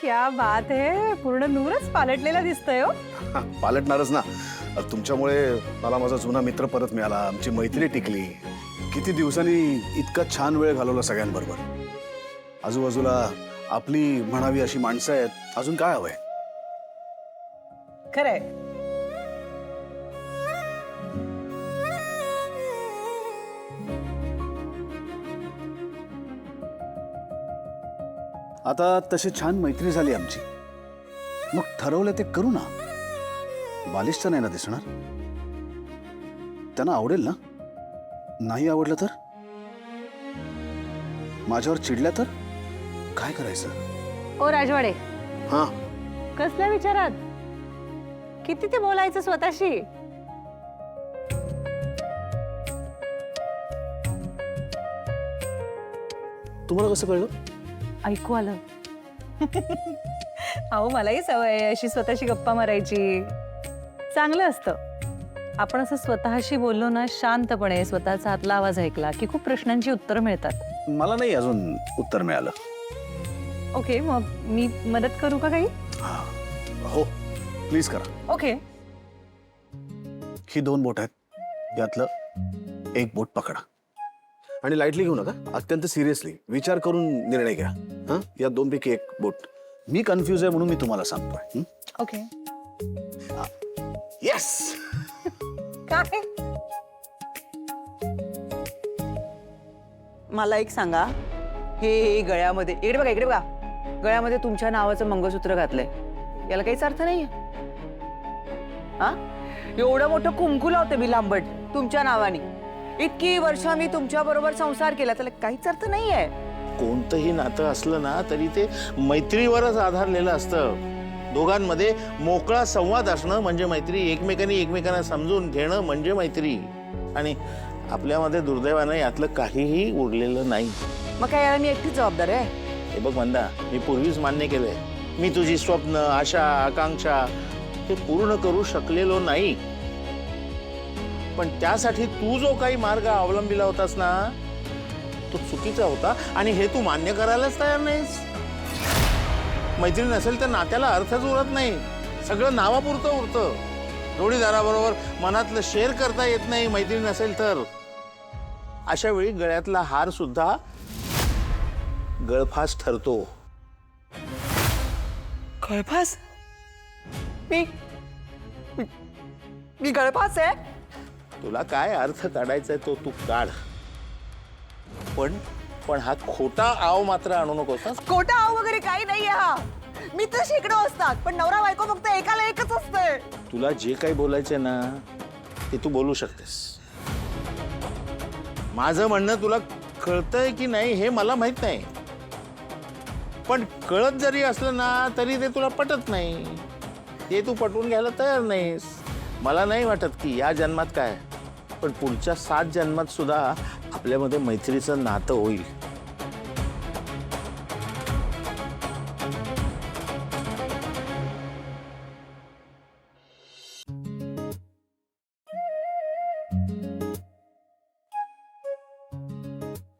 क्या बात है, पूर्ण नूरच पालटलेला दिसतोय हो. पालटणारच ना. तुमच्यामुळे मला माझा जुना मित्र परत मिळाला, आमची मैत्री टिकली. किती दिवसांनी इतका छान वेळ घालवला सगळ्यांबरोबर. आजूबाजूला आपली म्हणावी अशी माणसं आहेत. अजून काय हवंय? खरंय. आता तशी छान मैत्री झाली आमची, मग ठरवलं ते करू ना. बालिश तर नाही ना दिसणार? त्यांना आवडेल ना? नाही आवडलं तर? माझ्यावर चिडल्या तर काय करायचं? ओ राजवाडे, हा, कसल्या विचारात? किती ते बोलायचं स्वतःशी? तुम्हाला कसं कळलं? ऐकू आलं. अहो मलाही सवय आहे अशी स्वतःशी गप्पा मारायची. चांगलं असतं. आपण असं स्वतःशी बोललो ना शांतपणे, स्वतःचा आतला आवाज ऐकला की खूप प्रश्नांची उत्तरं मिळतात. मला नाही अजून उत्तर मिळालं. ओके, मग मी मदत करू का काही? हो, प्लीज करा. ओके. ही 2 बोट आहेत, यातलं एक बोट पकडा आणि लाईटली घेऊ नका, अत्यंत सिरियसली विचार करून निर्णय घ्या. हा, या 2 पैकी एक बोट. मी कन्फ्यूज आहे म्हणून मी तुम्हाला सांगतोय. ओके. येस. काय? मला एक सांगा, हे गळ्यामध्ये इकडे बघा गळ्यामध्ये तुमच्या नावाचं मंगळसूत्र घातलंय, याला काहीच अर्थ नाहीये? हा, एवढं मोठं कुंकू लावते मी लांबट तुमच्या नावाने. इतकी वर्ष मी तुमच्या बरोबर संसार केला, त्याला काहीच अर्थ नाहीये. कोणतंही नातं असलं ना तरी ते मैत्रीवरच आधारलेलं असतं. दोघांमध्ये मोकळा संवाद असणं म्हणजे मैत्री, एकमेकांना समजून घेणं म्हणजे मैत्री. आणि आपल्यामध्ये दुर्दैवानं यातलं काहीही उरलेलं नाही. मग काय याला मी एकटीच जबाबदार आहे? हे बघ मंदा, मी पूर्वीच मान्य केलंय, मी तुझी स्वप्न, आशा, आकांक्षा हे पूर्ण करू शकलेलो नाही. पण त्यासाठी तू जो काही मार्ग अवलंबिला होतास ना तो चुकीचा होता आणि हे तू मान्य करायलाच तयार नाहीस. मैत्री नसेल तर नात्याला अर्थच उरत नाही, सगळं नावापुरतं उरतं. जोडीदाराबरोबर मनातलं शेअर करता येत नाही मैत्री नसेल तर. अशा वेळी गळ्यातला हार सुद्धा गळफास ठरतो. गळफास? मी गळफास आहे? तुला काय अर्थ काढायचाय तो तू काढ, पण हा खोटा आव मात्र आणू नकोस. खोटा आव वगैरे काही नाहीये. हा मित्र शेकडो असतात, पण नवरा बायको फक्त एकाला एकच असते. तुला जे काही बोलायचंय ना ते तू बोलू शकतेस. माझं म्हणणं तुला कळतंय की नाही हे मला माहित नाही, पण कळत जरी असलं ना तरी ते तुला पटत नाही. ते तू पटवून घ्यायला तयार नाहीस. मला नाही वाटत की या जन्मात काय, पण पुढच्या 7 जन्मात सुद्धा आपल्यामध्ये मैत्रीचं नातं होईल.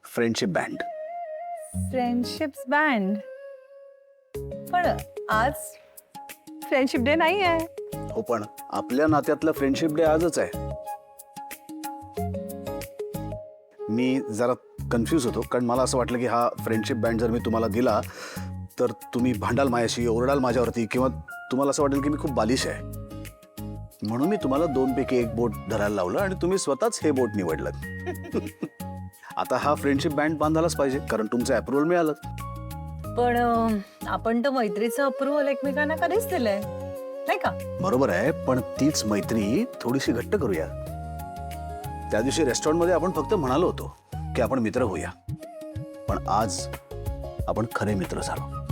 Friendship band. Friendships band. पण आज फ्रेंडशिप डे नाही आहे. हो, पण आपल्या नात्यातलं फ्रेंडशिप डे आजच आहे. मी जरा कन्फ्यूज होतो, कारण मला असं वाटलं की हा फ्रेंडशिप बँड जर मी तुम्हाला दिला तर तुम्ही भांडाल माझ्याशी, ओरडाल माझ्यावरती, किंवा तुम्हाला असं वाटेल की मी खूप बालिश आहे. म्हणून मी तुम्हाला 2 पैकी एक बोट धरायला लावलं आणि तुम्ही स्वतःच हे बोट निवडलं. आता हा फ्रेंडशिप बँड बांधायलाच पाहिजे, कारण तुमचं अप्रुव्हल मिळालं. पण आपण तर मैत्रीचं अप्रूव्हल एकमेकांना कधीच दिलंय नाही का? बरोबर आहे, पण तीच मैत्री थोडीशी घट्ट करूया. त्या दिवशी रेस्टॉरंटमध्ये आपण फक्त म्हणालो होतो की आपण मित्र होऊया, पण आज आपण खरे मित्र झालो.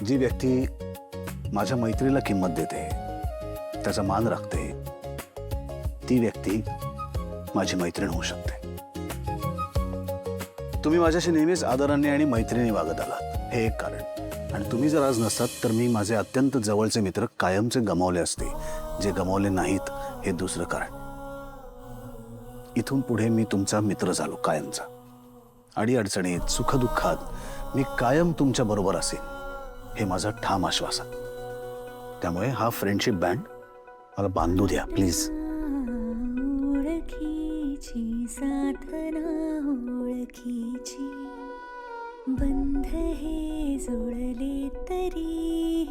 जी व्यक्ती माझ्या मैत्रीला किंमत देते, त्याचा मान राखते, ती व्यक्ती माझी मैत्रीण होऊ शकते. तुम्ही माझ्याशी नेहमीच आदराने आणि मैत्रीने वागत आलात, हे एक कारण. आणि तुम्ही जर आज नसतात तर मी माझे अत्यंत जवळचे मित्र कायमचे गमावले असते. जे गमावले नाहीत हे दुसरं कारण. इथून पुढे मी तुमचा मित्र झालो कायमचा. अडीअडचणीत, सुखदुःखात मी कायम तुमच्या बरोबर असेन हे माझं ठाम आश्वासन. त्यामुळे हा फ्रेंडशिप बँड मला बांधू द्या प्लीज. ओळखीची साधना ओळखीची बंध हे जुळले तरी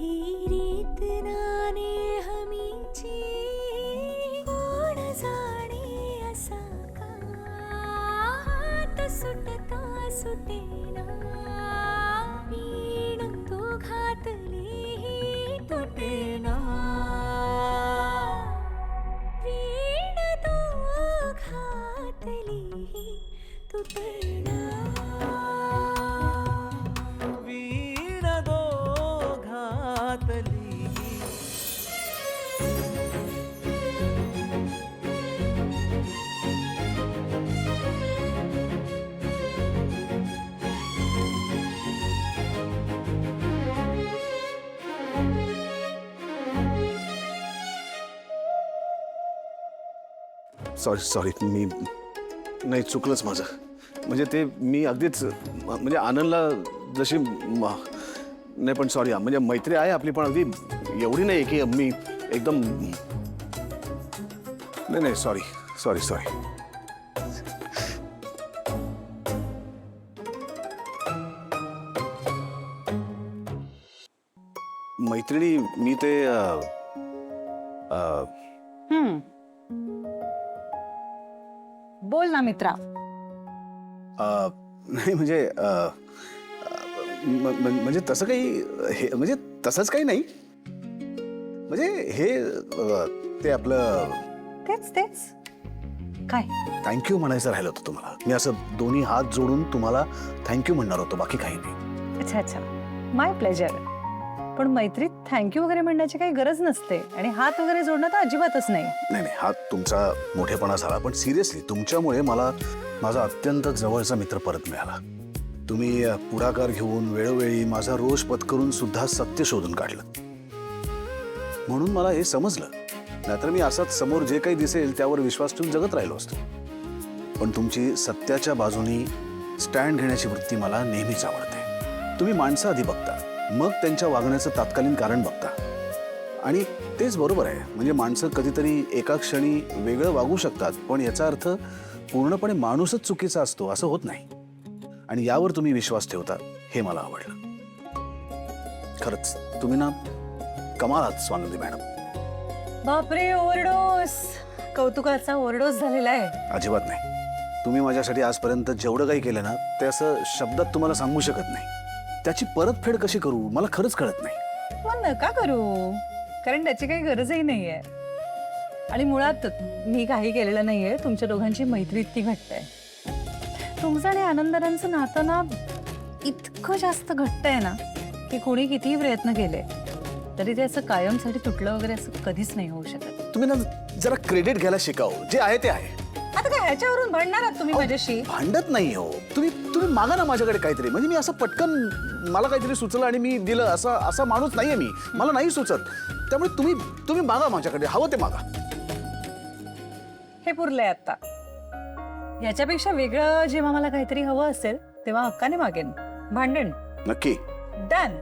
रीत नाने हमीची कोण जाणे असा का हात सुटता सुटेना वीण तो घातली तुटेना वीण तो घातली तुटेना वीण दो घातली. सॉरी सॉरी मी नाही चुकलंच माझं. म्हणजे ते मी अगदीच म्हणजे आनंदला जशी नाही पण सॉरी म्हणजे मैत्री आहे आपली पण अगदी एवढी नाही की मी एकदम नाही नाही सॉरी सॉरी सॉरी. मैत्रिणी मी ते बोल ना मित्रा. नाही म्हणजे म्हणजे तसं काही हे म्हणजे तसंच काही नाही म्हणजे हे ते आपलं तेच तेच काय थँक्यू म्हणायचं राहिलं होतं तुम्हाला. मी असं दोन्ही हात जोडून तुम्हाला थँक्यू म्हणणार होतो बाकी काही नाही. अच्छा अच्छा माय प्लेजर. पण मैत्रीत थँक्यू वगैरे म्हणण्याची काही गरज नसते आणि हात वगैरे जोडणं तर अजिबातच नाही. नाही नाही हा तुमचा मोठेपणा झाला पण सिरियसली तुमच्यामुळे मला माझा अत्यंत जवळचा मित्र परत मिळाला. तुम्ही पुढाकार घेऊन वेळोवेळी माझा रोष पत्करून सुद्धा सत्य शोधून काढलं म्हणून मला हे समजलं. नाहीतर मी असाच समोर जे काही दिसेल त्यावर विश्वास ठेवून जगत राहिलो असतो. पण तुमची सत्याच्या बाजूनी स्टँड घेण्याची वृत्ती मला नेहमीच आवडते. तुम्ही माणसं आधी बघता मग त्यांच्या वागण्याचं तात्कालीन कारण बघता आणि तेच बरोबर आहे. म्हणजे माणसं कधीतरी एका क्षणी वेगळं वागू शकतात पण याचा अर्थ पूर्णपणे माणूसच चुकीचा असतो असं होत नाही. आणि यावर तुम्ही विश्वास ठेवता हे मला आवडलं. खरंच तुम्ही ना कमाल आहात स्वानंदी मॅडम. बापरे ओव्हरडोस. कौतुकाचा ओव्हरडोस झालेला आहे. अजिबात नाही. तुम्ही माझ्यासाठी आजपर्यंत जेवढं काही केलं ना ते असं शब्दात तुम्हाला सांगू शकत नाही. त्याची परतफेड कशी करू मला खरंच कळत नाही. मग नका करू कारण त्याची काही गरजही नाहीये. आणि मुळात मी काही केलेलं नाहीये. तुमच्या दोघांची मैत्री इतकी घट्ट आहे. तुमचं आणि आनंदरांचं नातं ना इतकं जास्त घट्ट आहे ना की कोणी कितीही प्रयत्न केले तरी ते असं कायमसाठी तुटलं वगैरे असं कधीच नाही होऊ शकत. तुम्ही ना जरा क्रेडिट घ्यायला शिकाव. जे आहे ते आहे. आता काय ह्याच्यावरून भांडणार आहात तुम्ही माझ्याशी. भांडत नाही हो. तुम्ही तुम्ही मागा ना माझ्याकडे काहीतरी. म्हणजे मी असं पटकन मला काहीतरी सुचलं आणि मी दिलं असा माणूस नाहीये मी. मला नाही सुचत. त्यामुळे तुम्ही मागा माझ्याकडे हवं ते मागा. हे पुरलंय आता. याच्यापेक्षा वेगळं जेव्हा मला काहीतरी हवं असेल तेव्हा हक्काने मागेन. भांडण नक्की डन.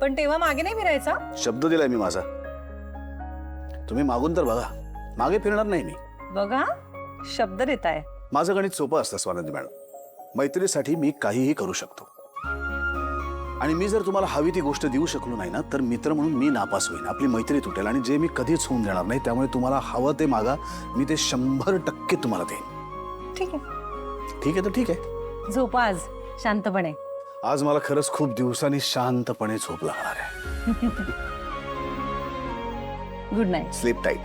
पण तेव्हा मागे नाही फिरायचा. शब्द दिलाय मी माझा. तुम्ही मागून तर बघा. मागे फिरणार नाही मी. बघा शब्द देताय. माझं गणित सोपं असतं स्वानंदी मॅडम. मैत्रीसाठी मी काहीही करू शकतो आणि मी जर तुम्हाला हवी ती गोष्ट देऊ शकलो नाही ना तर मित्र म्हणून मी नापास होईन. आपली मैत्री तुटेल आणि जे मी कधीच होऊन देणार नाही. त्यामुळे तुम्हाला हवं ते मागा. मी ते 100% तुम्हाला देईन. ठीक आहे. ठीक आहे तर ठीक आहे. झोपा आज शांतपणे. आज मला खरंच खूप दिवसांनी शांतपणे झोप लागणार आहे. Good night. Sleep tight.